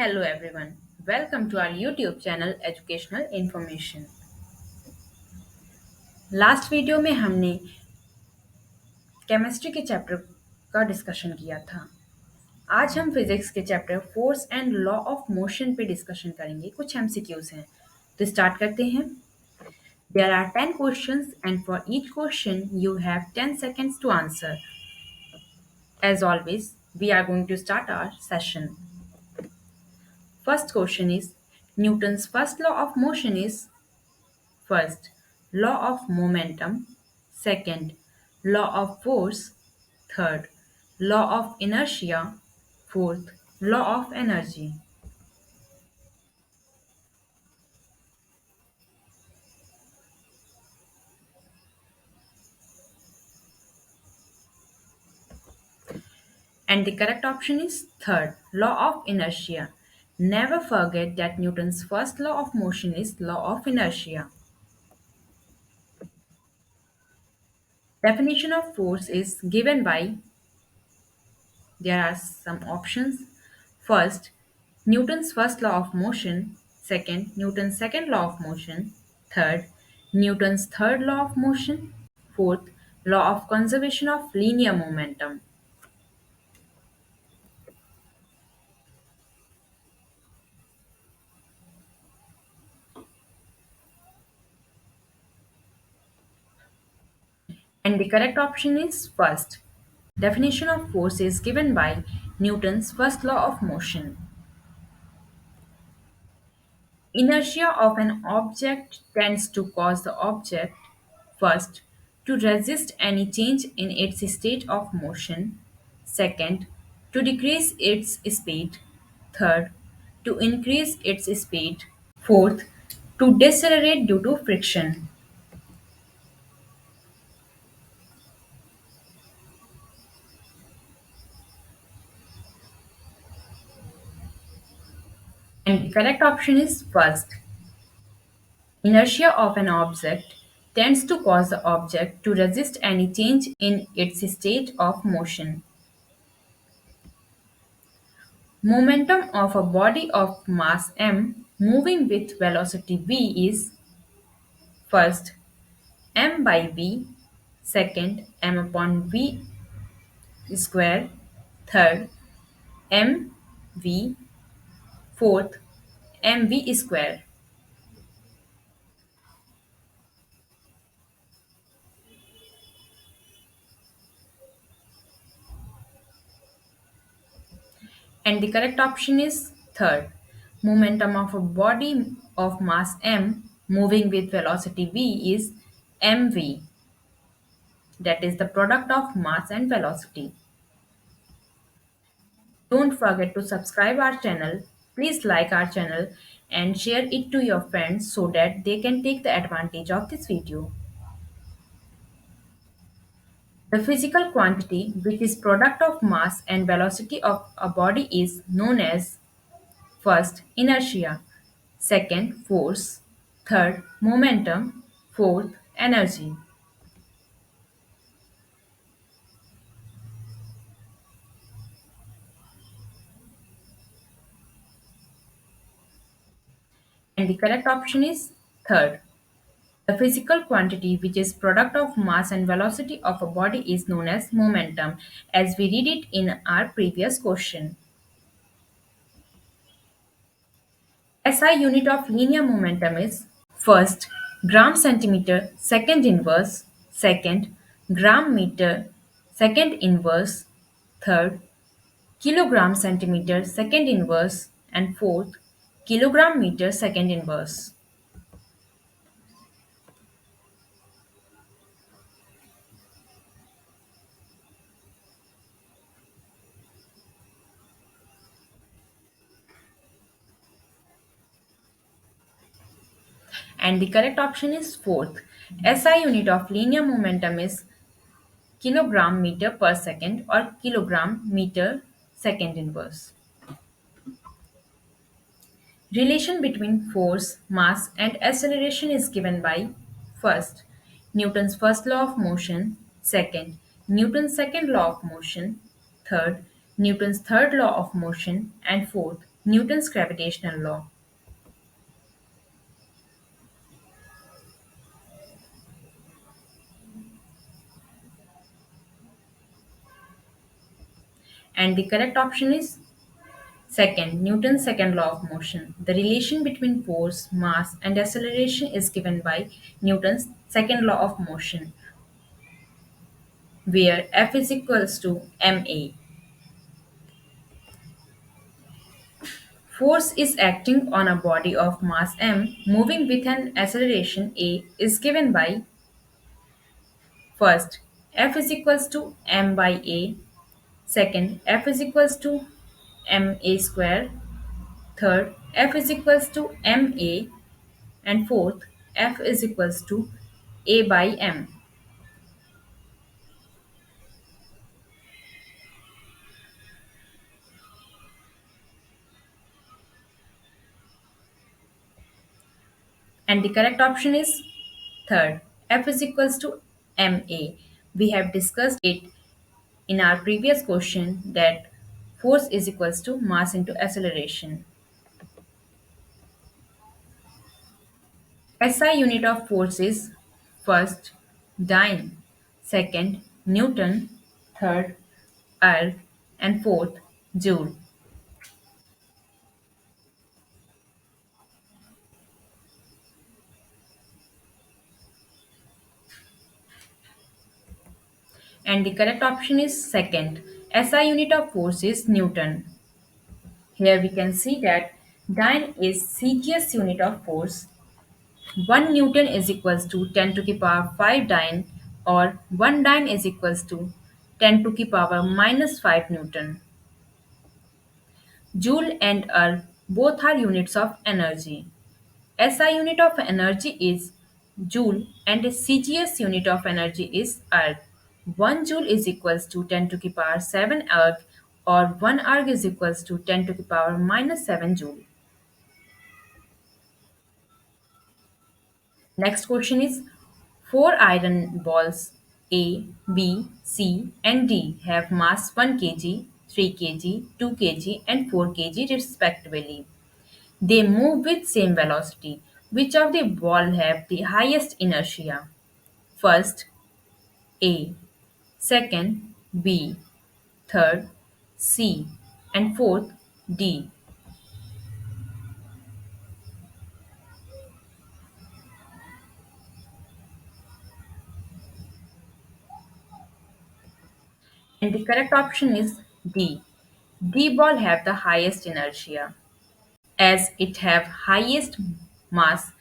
Hello everyone. Welcome to our YouTube channel Educational Information. Last video में हमने chemistry के chapter का discussion किया था। आज हम फिजिक्स के chapter force and law of motion पे डिस्कशन करेंगे। कुछ एमसीक्यूज हैं, तो स्टार्ट करते हैं। There are 10 questions and for each question you have 10 seconds to answer. As always, we are going to start our session. First question is Newton's first law of motion is first, law of momentum. Second, law of force. Third, law of inertia. Fourth, law of energy. And the correct option is third, law of inertia. Never forget that Newton's first law of motion is law of inertia. Definition of force is given by, there are some options. First, Newton's first law of motion. Second, Newton's second law of motion. Third, Newton's third law of motion. Fourth, law of conservation of linear momentum. And the correct option is first. Definition of force is given by Newton's first law of motion. Inertia of an object tends to cause the object, first, to resist any change in its state of motion, second, to decrease its speed, third, to increase its speed, fourth, to decelerate due to friction. And the correct option is first. Inertia of an object tends to cause the object to resist any change in its state of motion. Momentum of a body of mass m moving with velocity v is first m by v, second m upon v square, third m v, fourth mv square. And the correct option is third. Momentum of a body of mass m moving with velocity v is mv, that is the product of mass and velocity. Don't forget to subscribe our channel. Please like our channel and share it to your friends so that they can take the advantage of this video. The physical quantity which is product of mass and velocity of a body is known as first inertia, second force, third momentum, fourth energy. And the correct option is third. The physical quantity which is product of mass and velocity of a body is known as momentum, as we read it in our previous question. SI unit of linear momentum is first gram centimeter second inverse, second gram meter second inverse, third kilogram centimeter second inverse, and fourth kilogram meter second inverse. And the correct option is fourth. SI unit of linear momentum is kilogram meter per second or kilogram meter second inverse. Relation between force, mass and acceleration is given by first Newton's first law of motion, second Newton's second law of motion, third Newton's third law of motion, and fourth Newton's gravitational law. And the correct option is second, Newton's second law of motion. The relation between force, mass, and acceleration is given by Newton's second law of motion, where F is equals to ma. Force is acting on a body of mass m moving with an acceleration a is given by first F is equals to m by a, second F is equals to ma square, third F is equals to ma, and fourth F is equals to a by m. And the correct option is third, F is equals to ma. We have discussed it in our previous question that force is equals to mass into acceleration. SI unit of force is first dyne, second Newton, third erg, and fourth joule. And the correct option is second. SI unit of force is Newton. Here we can see that dyne is CGS unit of force. 1 Newton is equals to 10 to the power 5 dyne, or 1 dyne is equals to 10 to the power minus 5 Newton. Joule and erg both are units of energy. SI unit of energy is joule and CGS unit of energy is erg. 1 joule is equals to 10 to the power 7 erg, or 1 erg is equals to 10 to the power minus 7 joule. Next question is, four iron balls A, B, C, and D have mass 1 kg, 3 kg, 2 kg, and 4 kg respectively. They move with same velocity. Which of the ball have the highest inertia? First, A, second, B, third, C, and fourth, D. And the correct option is D. D ball have the highest inertia, as it have highest mass,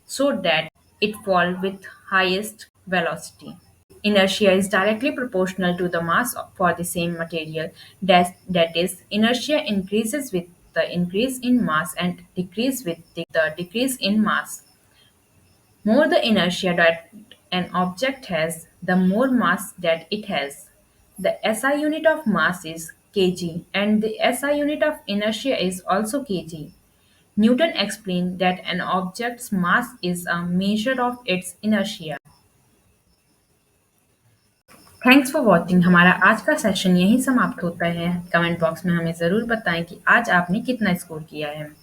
so that it fall with highest velocity. Inertia is directly proportional to the mass for the same material. That is, inertia increases with the increase in mass and decrease with the decrease in mass. More the inertia that an object has, the more mass that it has. The SI unit of mass is kg, and the SI unit of inertia is also kg. Newton explained that an object's mass is a measure of its inertia. Thanks for watching. हमारा आज का session यहीं समाप्त होता है। Comment box में हमें ज़रूर बताएं कि आज आपने कितना स्कोर किया है।